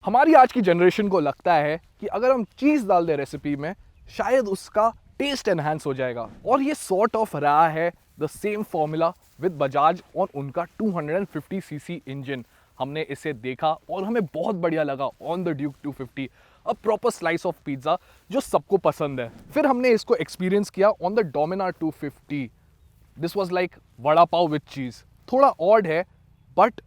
हमारी आज की जनरेशन को लगता है कि अगर हम चीज़ डाल दें रेसिपी में शायद उसका टेस्ट एनहांस हो जाएगा, और ये सॉर्ट ऑफ रहा है the same formula with Bajaj और उनका 250 सीसी इंजन। हमने इसे देखा और हमें बहुत बढ़िया लगा on the Duke 250, a proper slice of pizza जो सबको पसंद है। फिर हमने इसको एक्सपीरियंस किया on the Dominar 250। This was like vada pav with चीज़, थोड़ा ऑड है बट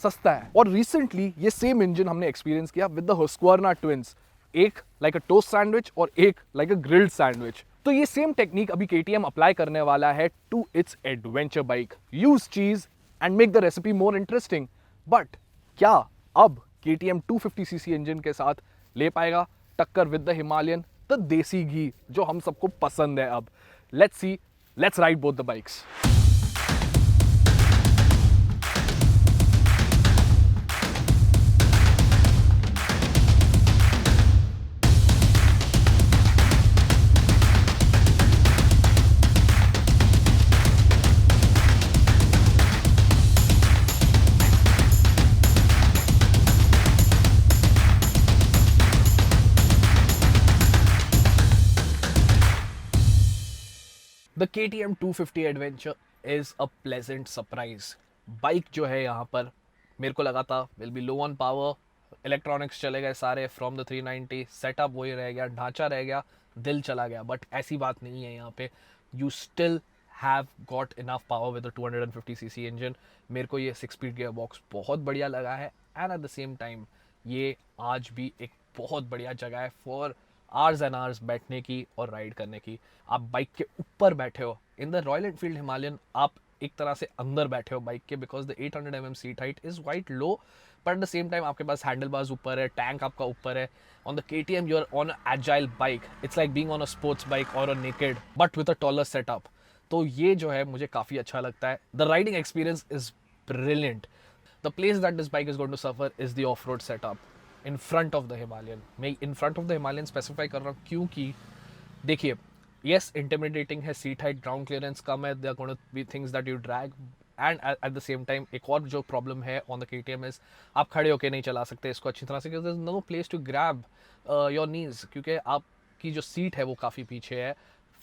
सस्ता है। और रिसेंटली ये सेम इंजन हमने एक्सपीरियंस किया विद द हस्क्वार्ना ट्विंस, एक लाइक अ टोस्ट सैंडविच और एक लाइक अ ग्रिल्ड सैंडविच। तो ये सेम टेक्निक अभी केटीएम अप्लाई करने वाला है to its adventure bike. Use cheese and make the recipe more interesting. But क्या अब केटीएम 250 सीसी इंजन के साथ ले पाएगा टक्कर विद द हिमालयन, द देसी घी जो हम सबको पसंद है? अब let's see, let's ride both the bikes. The KTM 250 adventure is a pleasant surprise. Bike जो है यहाँ पर मेरे को लगा था will be low on power, electronics चले गए सारे फ्रॉम द 390, सेटअप वही रह गया, ढांचा रह गया, दिल चला गया। बट ऐसी बात नहीं है यहाँ पे। You still have got enough power with the 250 CC engine. मेरे को ये 6 स्पीड गियर बॉक्स बहुत बढ़िया लगा है, and at the same time ये आज भी एक बहुत बढ़िया जगह है फॉर आवर्स एंड आवर्स बैठने की और राइड करने की। आप बाइक के ऊपर बैठे हो in the Royal Enfield Himalayan, आप एक तरह से अंदर बैठे हो बाइक के, because the 800 mm seat height is quite low, but at the same time आपके पास हैंडल बार्स ऊपर है, टैंक आपका ऊपर है। On the KTM you are on agile bike, it's like being on a sports bike और a naked but with a taller setup. तो ये जो है मुझे काफ़ी अच्छा लगता है। The riding experience is brilliant. The place that this bike is going to suffer is the off road setup in front of the Himalayan. मैं in front of the Himalayan specify कर रहा हूँ क्योंकि देखिए, yes intimidating है, seat height, ground clearance कम है, there gonna be things that you drag, and at the same time एक और जो प्रॉब्लम है ऑन द KTM इज आप खड़े होके नहीं चला सकते इसको अच्छी तरह से, क्योंकि there is no place to grab your knees, क्योंकि आपकी जो सीट है वो काफ़ी पीछे है,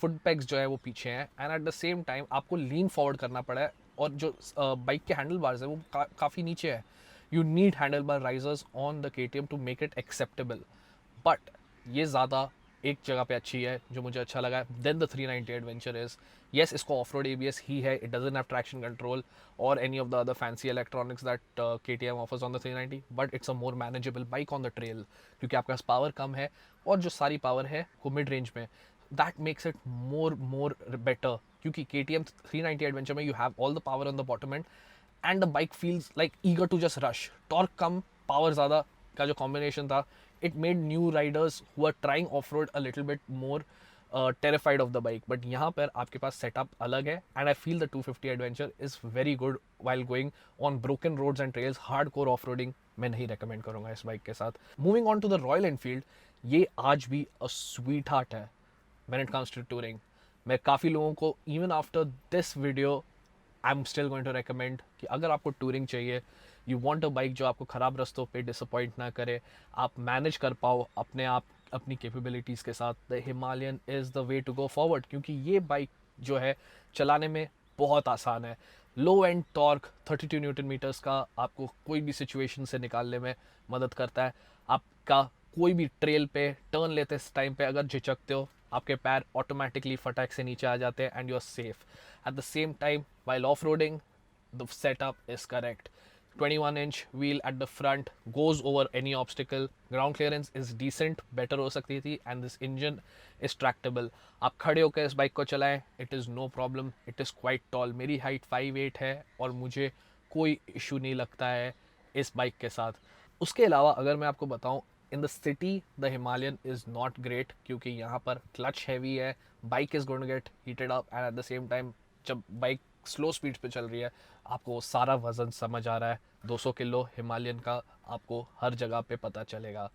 फुट पैक्स जो है वो पीछे हैं, and at the same time आपको लीन फॉरवर्ड करना पड़ा है, और जो बाइक के हैंडल बार्स है वो काफ़ी नीचे है। You need handle bar risers on the KTM to make it acceptable. But ये ज़्यादा एक जगह पे अच्छी है जो मुझे अच्छा लगा है than the 390 adventure is. Yes, इसको ऑफ रोड ABS ही है, it doesn't have traction control और any of the other fancy electronics that KTM offers on the 390, but it's a more manageable bike on the trail, क्योंकि आपके पास power कम है और जो सारी पावर है वो मिड रेंज में, that makes it more better. क्योंकि KTM 390 एडवेंचर में you have all the power on the bottom and the bike feels like eager to just rush, torque कम पावर ज़्यादा का जो कॉम्बिनेशन था, it made new riders who are trying off-road a little bit more terrified of the bike. But यहाँ पर आपके पास setup अलग है, and I feel the 250 Adventure is very good while going on broken roads and trails. Hardcore off-roading मैं नहीं recommend करूँगा इस bike के साथ। Moving on to the Royal Enfield, ये आज भी a sweetheart है when it comes to touring। मैं काफ़ी लोगों को even after this video I am still going to recommend कि अगर आपको टूरिंग चाहिए, यू वांट अ बाइक जो आपको ख़राब रास्तों पे डिसअपॉइंट ना करे, आप मैनेज कर पाओ अपने आप अपनी कैपेबिलिटीज़ के साथ, the Himalayan is the way to go forward. क्योंकि ये बाइक जो है चलाने में बहुत आसान है। लो एंड टॉर्क 32 न्यूटन मीटर्स का आपको कोई भी सिचुएशन से निकालने में मदद करता है। आपका कोई भी ट्रेल पे टर्न लेते टाइम पे अगर झिझकते हो, आपके पैर ऑटोमेटिकली फटाक से नीचे आ जाते हैं and you are safe. At the same time while off-roading, the setup is correct. 21-inch wheel at the front goes over any obstacle. Ground clearance is decent, better हो सकती थी, and this engine is tractable. आप खड़े होकर इस bike को चलाएं, it is no problem. It is quite tall. मेरी हाइट 5'8" है और मुझे कोई इशू नहीं लगता है इस बाइक के साथ। उसके अलावा अगर मैं आपको बताऊं, in the city the Himalayan is not great, क्योंकि यहाँ पर क्लच हैवी है, bike is going to get heated up, and at the same time जब बाइक स्लो स्पीड पे चल रही है आपको सारा वज़न समझ आ रहा है। 200 किलो हिमालयन का आपको हर जगह पे पता चलेगा।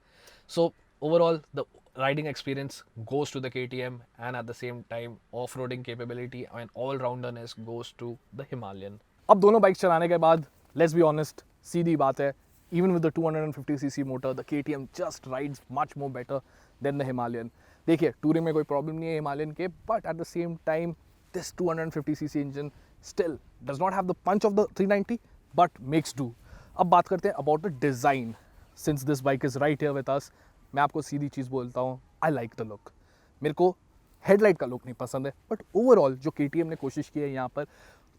So overall the riding experience goes to the KTM, and at the same time off roading capability and all rounderness goes to the Himalayan. अब दोनों बाइक चलाने के बाद लेट्स बी ऑनेस्ट, सीधी बात है, even with the 250cc motor, the KTM just rides much more better than the Himalayan. देखिए touring में कोई प्रॉब्लम नहीं है हिमालयन के, but at the same time this 250cc engine still does not have the punch of the 390 but makes do. अब बात करते हैं about the design. Since this bike is right here with us, मैं आपको सीधी चीज़ बोलता हूँ, I like the look. मेरे को हेडलाइट का लुक नहीं पसंद है, बट ओवरऑल जो KTM ने कोशिश की है यहाँ पर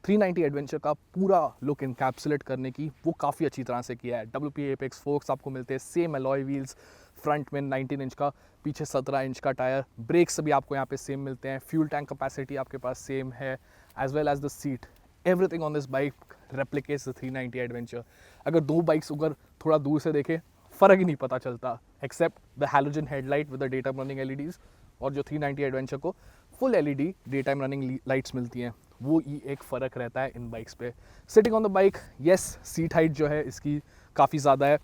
390 एडवेंचर का पूरा लुक इनकैप्सुलेट करने की, वो काफ़ी अच्छी तरह से किया है. WP एपेक्स फोक्स आपको मिलते हैं, सेम अलॉय व्हील्स, फ्रंट में 19 इंच का, पीछे 17 इंच का टायर, ब्रेक्स भी आपको यहाँ पे सेम मिलते हैं, फ्यूल टैंक कैपेसिटी आपके पास सेम है, as well as the seat. Everything on this bike replicates the 390 adventure. अगर दो बाइक्स अगर थोड़ा दूर से देखें, फ़र्क ही नहीं पता चलता, except the halogen headlight with the day time running LEDs, और जो 390 एडवेंचर को full LED day time running lights मिलती हैं, वो ही एक फ़र्क रहता है इन बाइक्स पे. Sitting on the bike, yes seat height जो है इसकी काफ़ी ज़्यादा है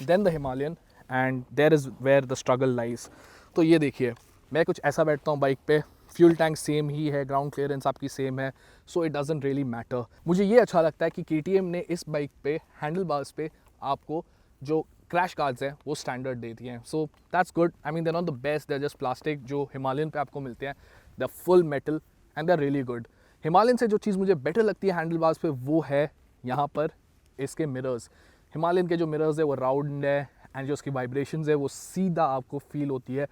than the Himalayan, and there is where the struggle lies. तो ये देखिए, मैं कुछ ऐसा बैठता हूँ बाइक पे, फ्यूल टैंक सेम ही है, ग्राउंड क्लियरेंस आपकी सेम है, so it doesn't really matter. मुझे ये अच्छा लगता है कि KTM ने इस बाइक पे हैंडल बार्स पे आपको जो क्रैश गार्ड्स हैं वो स्टैंडर्ड दे दिए हैं. So that's good. I mean they not the best, they are just plastic. जो हिमालयन पे आपको मिलते हैं the full metal and they are really good. Himalayan से जो चीज़ मुझे बेटर लगती है हैंडल बार्स पे, वो है यहाँ पर इसके मिरर्स. हिमालयन के जो मिरर्स है वो राउंड है, एंड जो उसकी वाइब्रेशंस है वो सीधा आपको फील होती है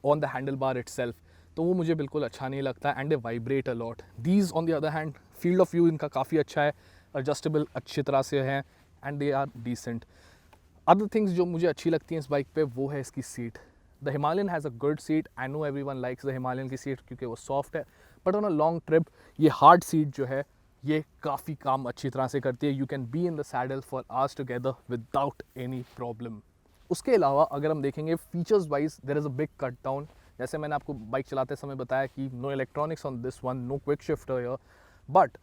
on the handle bar itself. तो वो मुझे बिल्कुल अच्छा नहीं लगता, and they vibrate a lot. These on the other hand, field of view इनका काफ़ी अच्छा है, एडजस्टेबल अच्छी तरह से है, and they are decent. Other things जो मुझे अच्छी लगती हैं इस बाइक पे, वो है इसकी seat. The Himalayan has a good seat. I know everyone likes the Himalayan की सीट क्योंकि वो सॉफ्ट है, but on a long trip ये हार्ड सीट जो है ये काफ़ी काम अच्छी तरह से करती है. You can be in the saddle for hours together without any problem. उसके अलावा अगर हम देखेंगे features wise, there is a big cut down. जैसे मैंने आपको बाइक चलाते समय बताया कि no electronics on this one, no quick shifter here, but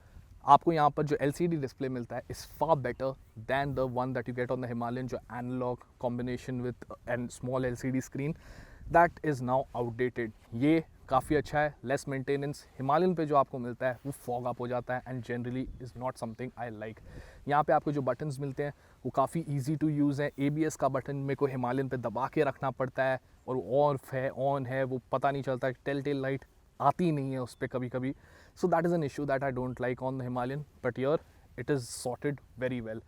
आपको यहाँ पर जो LCD डिस्प्ले मिलता है is far better than the one that you get on the Himalayan, जो analog combination with and small LCD screen, that is now outdated. ये काफ़ी अच्छा है, लेस मेंटेनेंस. हिमालयन पे जो आपको मिलता है वो फॉग अप हो जाता है, and generally is not something I like. यहाँ पे आपको जो बटन्स मिलते हैं वो काफ़ी ईजी टू यूज़ है. ABS का बटन मेरे को हिमालयन पे दबा के रखना पड़ता है, और वो ऑफ है ऑन है वो पता नहीं चलता. टेल टेल लाइट आती नहीं है उस पर कभी कभी. So that is an issue that I don't like on the Himalayan, but here it is sorted very well.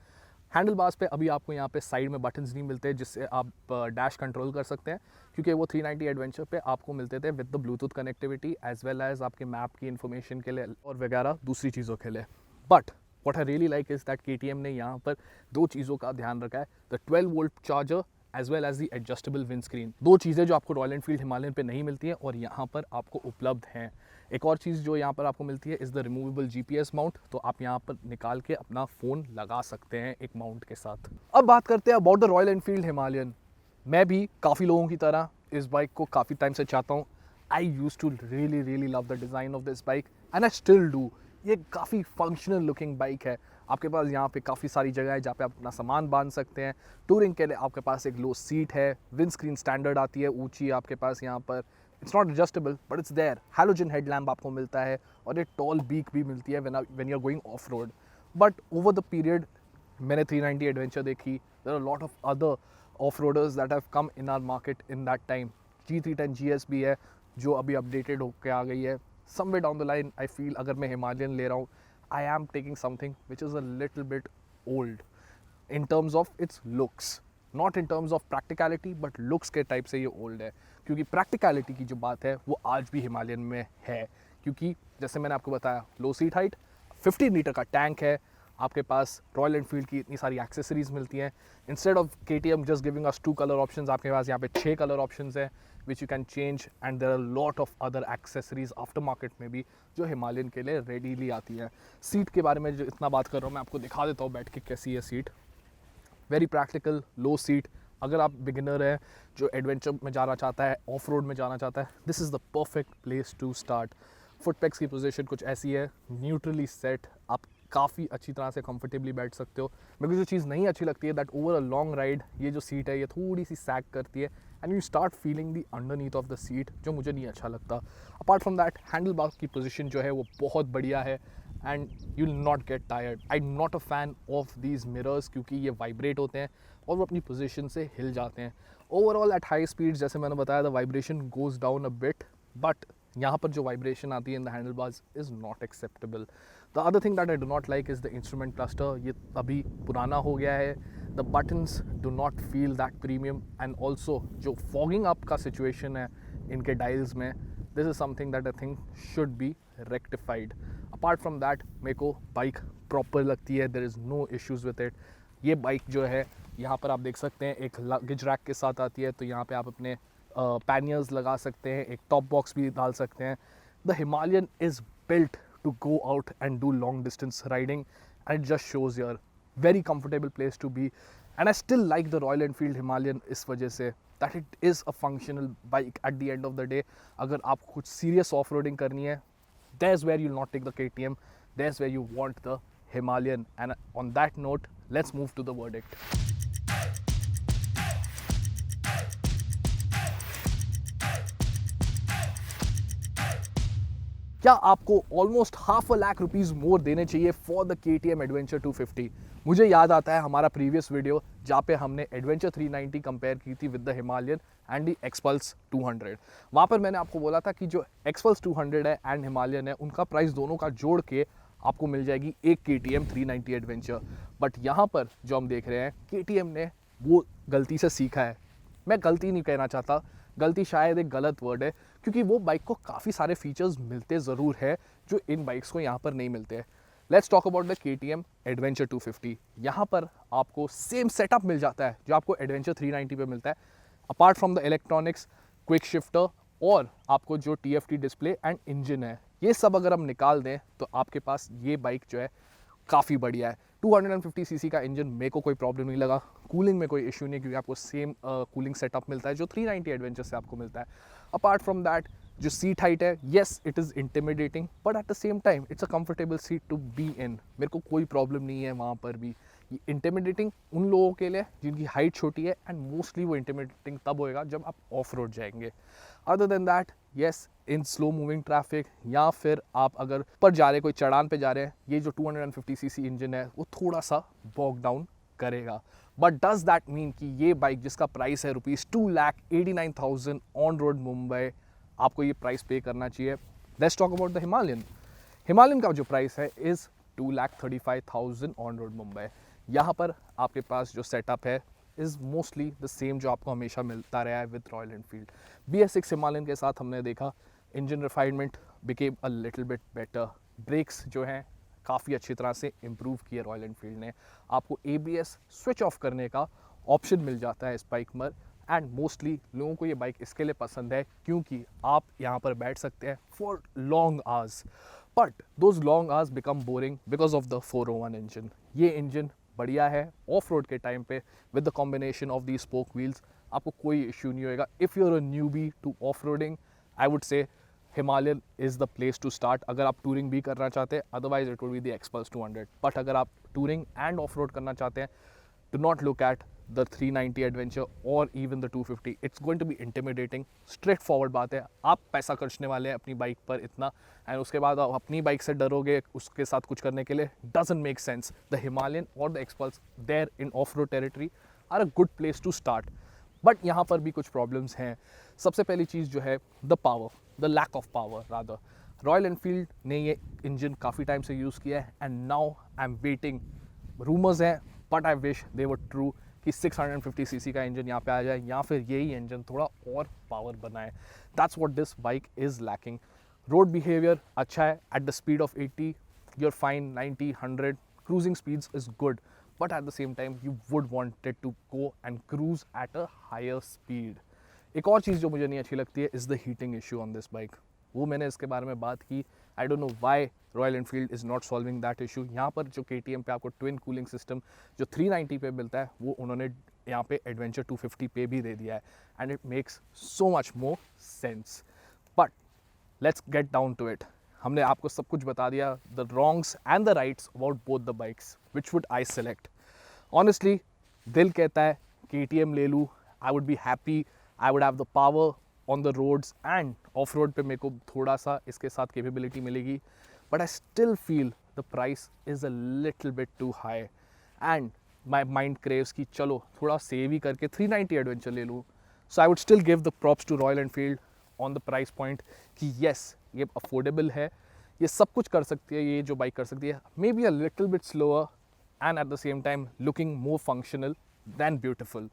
Handle bars पे अभी आपको यहाँ पे साइड में बटन्स नहीं मिलते जिससे आप डैश कंट्रोल कर सकते हैं, क्योंकि वो 390 एडवेंचर पे आपको मिलते थे with the bluetooth connectivity as well as आपके मैप की इन्फॉर्मेशन के लिए और वगैरह दूसरी चीज़ों के लिए. But what I really like is that KTM ने यहाँ पर दो चीज़ों का ध्यान रखा है, the 12 volt charger as well as the adjustable wind screen. दो चीज़ें जो आपको रॉयल एनफील्ड हिमालयन पे नहीं मिलती हैं और यहाँ पर आपको उपलब्ध हैं. एक और चीज़ जो यहाँ पर आपको मिलती है is the removable GPS mount. तो आप यहाँ पर निकाल के अपना फ़ोन लगा सकते हैं एक माउंट के साथ. अब बात करते हैं about the Royal Enfield Himalayan. मैं भी काफ़ी लोगों की तरह इस बाइक को काफ़ी टाइम से चाहता हूँ. I use to really love the design of this bike, and I still do. ये काफ़ी फंक्शनल लुकिंग बाइक है. आपके पास यहाँ पे काफ़ी सारी जगह है जहाँ पे आप अपना सामान बांध सकते हैं. टूरिंग के लिए आपके पास एक लो सीट है, विंड स्क्रीन स्टैंडर्ड आती है ऊंची आपके पास यहाँ पर. It's not adjustable but it's there. Halogen headlamp आपको मिलता है, और एक टॉल बीक भी मिलती है when you are going off road. But over the period मैंने 390 एडवेंचर देखी, there are lot of other off roaders that have come in our market in that time. G310 GS भी है जो अभी updated होकर आ गई है. Somewhere down the line I feel अगर मैं हिमालयन ले रहा हूँ, I am taking something which is a little bit old in terms of its looks, not in terms of practicality, but looks के टाइप से ये old है. क्योंकि practicality की जो बात है वो आज भी हिमालयन में है, क्योंकि जैसे मैंने आपको बताया लो सीट हाइट, 15 लीटर का टैंक है, आपके पास रॉयल एनफील्ड की इतनी सारी एक्सेसरीज मिलती हैं. Instead of KTM just giving us 2 colour options, आपके पास यहाँ पे 6 कलर ऑप्शंस है which you can change, and there are lot of other accessories after market में भी जो हिमालयन के लिए रेडीली आती हैं. सीट के बारे में जो इतना बात कर रहा हूँ मैं आपको दिखा देता हूँ बैठ के कैसी है seat. Very practical low seat. अगर आप बिगिनर है जो एडवेंचर में जाना चाहता है, ऑफ रोड में जाना चाहता है, this is the perfect place to start. Footpegs की पोजीशन कुछ ऐसी है, न्यूट्रली सेट, आप काफ़ी अच्छी तरह से कंफर्टेबली बैठ सकते हो. मेरे को जो चीज़ नहीं अच्छी लगती है that over a long ride ये जो सीट है ये थोड़ी सी सैग करती है, and you start feeling the underneath of the seat, जो मुझे नहीं अच्छा लगता. Apart from that handle bar की पोजीशन जो है वो बहुत बढ़िया है, and you will not get tired. I am not a fan of these mirrors क्योंकि ये वाइब्रेट होते हैं और वो अपनी पोजीशन से हिल जाते हैं. ओवरऑल एट हाई स्पीड्स जैसे मैंने बताया the vibration goes down a bit, but यहाँ पर जो वाइब्रेशन आती है in the handle bars is not acceptable. The other thing that I do not like is the instrument cluster. ये अभी पुराना हो गया है. The buttons do not feel that premium and also जो फॉगिंग अप का सिचुएशन है इनके डायल्स में, this is something that I think should be rectified. Apart from that मेरे को बाइक प्रॉपर लगती है. There is no issues with it. ये बाइक जो है यहाँ पर आप देख सकते हैं एक लगेज रैक के साथ आती है, तो यहाँ पे आप अपने पैनियर्स लगा सकते हैं, एक टॉप बॉक्स भी डाल सकते हैं. The Himalayan is built to go out and do long distance riding and it just shows your very comfortable place to be. And I still like the Royal Enfield Himalayan इस वजह से that it is a functional bike at the end of the day. अगर आपको कुछ serious off roading करनी है, there's where you'll not take the KTM, there's where you want the Himalayan. And on that note, let's move to the verdict. क्या आपको almost ₹500,000 मोर देने चाहिए for the KTM adventure 250? मुझे याद आता है हमारा प्रीवियस वीडियो जहाँ पे हमने एडवेंचर 390 कंपेयर की थी with the Himalayan and the Xpulse 200. वहाँ पर मैंने आपको बोला था कि जो एक्सपल्स 200 है एंड हिमालयन है उनका प्राइस दोनों का जोड़ के आपको मिल जाएगी एक KTM 390 एडवेंचर. बट यहाँ पर जो हम देख रहे हैं KTM ने वो गलती से सीखा है. मैं गलती नहीं कहना चाहता, गलती शायद एक गलत वर्ड है, क्योंकि वो बाइक को काफ़ी सारे फीचर्स मिलते ज़रूर है जो इन बाइक्स को यहाँ पर नहीं मिलते हैं. Let's talk about the KTM adventure 250. यहाँ पर आपको सेम सेटअप मिल जाता है जो आपको एडवेंचर 390 पे मिलता है. Apart from the electronics, quick shifter और आपको जो TFT डिस्प्ले एंड इंजन है, ये सब अगर हम निकाल दें तो आपके पास ये बाइक जो है काफ़ी बढ़िया है. 250cc का इंजन मेरे को कोई प्रॉब्लम नहीं लगा. कूलिंग में कोई इशू नहीं क्योंकि आपको सेम कूलिंग सेटअप मिलता है जो 390 एडवेंचर से आपको मिलता है. अपार्ट फ्रॉम दैट जो सीट हाइट है, yes it is intimidating but at the same time it's a comfortable seat to be in. मेरे को कोई प्रॉब्लम नहीं है वहाँ पर भी. ये इंटिमिडेटिंग उन लोगों के लिए जिनकी हाइट छोटी है एंड मोस्टली वो इंटिमिडेटिंग तब होएगा जब आप ऑफ रोड जाएंगे. Other than that yes in slow moving traffic या फिर आप अगर पर जा रहे कोई चढ़ान पे जा रहे हैं, ये जो 250cc इंजन है वो थोड़ा सा बॉग डाउन करेगा. बट डज दैट मीन कि ये बाइक जिसका प्राइस है ₹2,89,000 ऑन रोड मुंबई, आपको ये प्राइस पे करना चाहिए? Let's talk about the Himalayan. Himalayan का जो प्राइस है इज़ 2,35,000 ऑन रोड मुंबई. यहाँ पर आपके पास जो सेटअप है इज़ मोस्टली द सेम जो आपको हमेशा मिलता रहा है with royal Enfield. BS6 Himalayan के साथ हमने देखा engine refinement became a little bit better. Brakes जो हैं काफ़ी अच्छी तरह से इम्प्रूव किए रॉयल एनफील्ड ने. आपको ABS स्विच ऑफ करने का ऑप्शन मिल जाता है इस बाइक पर एंड मोस्टली लोगों को ये बाइक इसके लिए पसंद है क्योंकि आप यहाँ पर बैठ सकते हैं for long hours. But those long hours become boring because of the 401 engine. ये इंजन बढ़िया है ऑफ रोड के टाइम पे with the combination of the spoke wheels. आपको कोई इश्यू नहीं होएगा. If you are a newbie to off roading, I would say Himalayan is the place to start अगर आप टूरिंग भी करना चाहते हैं. Otherwise it would be the Xpulse 200. But अगर आप टूरिंग एंड ऑफ रोड करना चाहते हैं, do not look at the 390 adventure और even the 250. It's going to be intimidating. Straightforward बात है, आप पैसा खर्चने वाले हैं अपनी बाइक पर इतना एंड उसके बाद आप अपनी बाइक से डरोगे उसके साथ कुछ करने के लिए, doesn't make sense. The Himalayan और the Xpulse there in off road territory are a good place to start. But यहाँ पर भी कुछ प्रॉब्लम्स हैं. सबसे पहली चीज़ जो है the power, the lack of power rather. Royal Enfield ने ये इंजन काफ़ी टाइम से यूज़ किया है and now I am waiting. Rumours हैं but I wish they were true कि 650cc का इंजन यहाँ पे आ जाए या फिर यही इंजन थोड़ा और पावर बनाए. That's what this bike is lacking. Road behaviour अच्छा है. At the speed of 80 you're fine. 90, 100 cruising speeds is good, but at the same time you would want it to go and cruise at a higher speed. एक और चीज़ जो मुझे नहीं अच्छी लगती है is the heating issue on this bike. वो मैंने इसके बारे में बात की. I don't know why royal Enfield is not solving that issue. यहाँ पर जो KTM पे आपको ट्विन कूलिंग सिस्टम जो 390 पे मिलता है वो उन्होंने यहाँ पे एडवेंचर 250 पे भी दे दिया है and it makes so much more sense. But let's get down to it. हमने आपको सब कुछ बता दिया, the wrongs and the rights about both the bikes. Which would I select? Honestly दिल कहता है KTM ले लूँ. I would be happy. I would have the power on the roads and off road पे मेरे को थोड़ा सा इसके साथ कैपेबिलिटी मिलेगी. But I still feel the price is a little bit too high and my mind craves कि चलो थोड़ा सेव ही करके 390 एडवेंचर ले लूँ. So I would still give the props to Royal Enfield on the price point कि yes ये affordable है, ये सब कुछ कर सकती है, ये जो बाइक कर सकती है. Maybe a little bit slower and at the same time looking more functional than beautiful.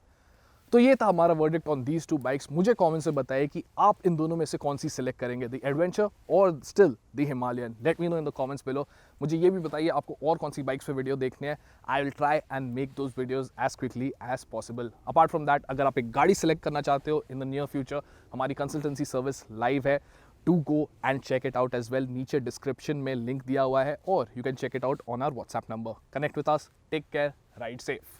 तो ये था हमारा verdict on these two bikes. मुझे कमेंट से बताइए कि आप इन दोनों में से कौन सी सिलेक्ट करेंगे, द एडवेंचर और still the Himalayan. Let me know in the comments below. मुझे ये भी बताइए आपको और कौन सी बाइक्स पे वीडियो देखने हैं. I will try and make those videos as quickly as possible. Apart from that, अगर आप एक गाड़ी सेलेक्ट करना चाहते हो इन द नियर फ्यूचर, हमारी कंसल्टेंसी सर्विस लाइव है. To go and check it out as well. नीचे डिस्क्रिप्शन में लिंक दिया हुआ है और you can check it out on our WhatsApp number. Connect with us. Take care. Ride safe.